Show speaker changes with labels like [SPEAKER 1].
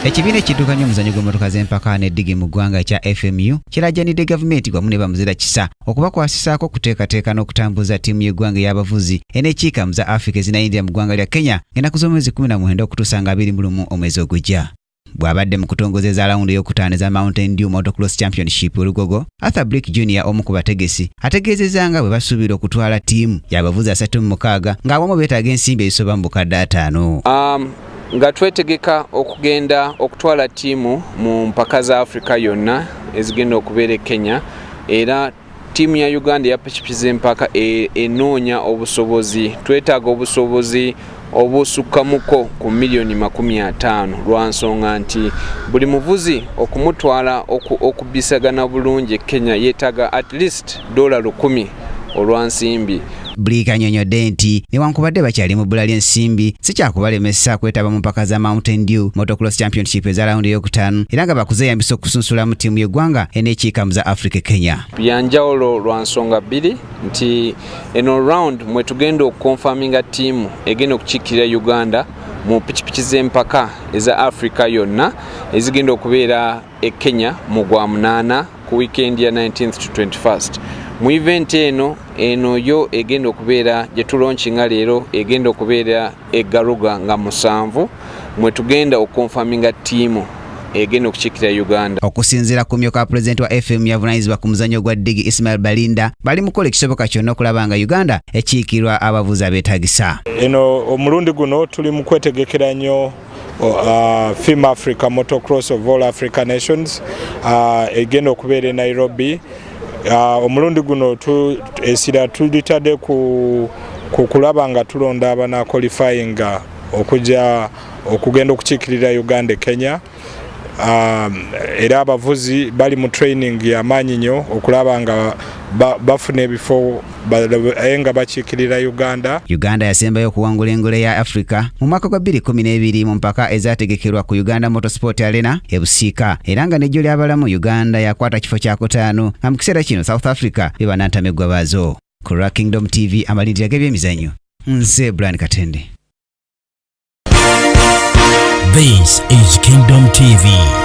[SPEAKER 1] Ekibiina ekiddukanya omuzannyo gw'emmotoka z'empaka n'eddigi mu ggwanga ekya FMU kirajjanidde gavumenti wamu ne bamuzira kisa okubakwasisaako okuteekateeka n'okutambuza ttiimu y'eggwanga ey'abavuzi eneekiika mu za Africa ezinayindira mu ggwanga lya Kenya ng'ennaku z'omwezi 19 okutuusa nga 21 omwezi ogujja. Bw'abadde mu kutongozeza lawundi ey'okutaano eza Mountain Dew Motocross Championship Olugogo, Arthur Blick Jr. omu ku bategesi ategeezezza nga bwe basuubira okutwala ttiimu y'abavuzi 36 ng'awamu beetaaga ensimbi ezisoba mu bukadde 5.
[SPEAKER 2] Nga twetegeka okugenda okutwala ttiimu mu mpaka za Africa yonna ezigenda okubeera Kenya, era ttiimu ya Uganda ya pikipiki z'empaka enoonya obusobozi. Twetaaga obusobozi obusukkamuko ku milioni 50 lwa nsonga nti buli muvuzi okumutwala okubisagana bulungi Kenya yeetaaga at least $10 olwa nsimbi.
[SPEAKER 1] Blick annyonnyodde nti newankubadde bakyali mu bbula ly'ensimbi si kyakubalemesa kwetaba mu mpaka za Mountain Dew Motocross Championship eza lawundi ey'okutaano era nga bakuzeyambisa okusunsula mu ttiimu y'eggwanga eneekiika mu za Africa Kenya.
[SPEAKER 2] Byanjawulo lwa nsonga bbiri nti eno round mwe tugenda okukonfaminga ttiimu egenda okukiikirira Uganda mu pikipiki z'empaka eza Africa yonna ezigenda okubeera e Kenya mu Gwamunaana ku weekend ya 19th to 21st. Mu event eno yo egenda okubeera gye tulaunchinga leero egenda okubeera Garuga nga 7 mwe tugenda okukonfaminga ttiimu egenda okukiikirira Uganda.
[SPEAKER 1] Okusinziira ku mmyuka pulezidenti wa FM yavunaanyizibwa ku muzannyo gwa ddigi Ismail Balinda bali mukola ekisoboka kyonna okulaba nga Uganda ekiikirwa abavuzi abeetagisa.
[SPEAKER 3] Eno omulundi guno tuli mu kwetegekera nnyo FIM Africa Motocross of all African Nations egenda okubeera e Nairobi. Omulundi guno esira tulitadde ku kulaba nga tulonda abana qualifying okugenda okukiikirira Uganda Kenya. Era abavuzi bali mu training y'amaanyi nnyo okulaba nga bafuna ebifo nga bakiikirira Uganda.
[SPEAKER 1] Uganda yasembayo okuwangula engule ya Africa mu mwaka gwa 2012 mu mpaka ezategekerwa ku Uganda Motorsport Arena e Busiika, era nga n'ejjo ly'abalamu Uganda yakwata kifo kya 5 nga mu kiseera kino South Africa beba nantameggwa baazo. Ku Kingdom TV amalirira g'ebyemizannyo, nze Brian Katende.
[SPEAKER 4] This is Kingdom TV.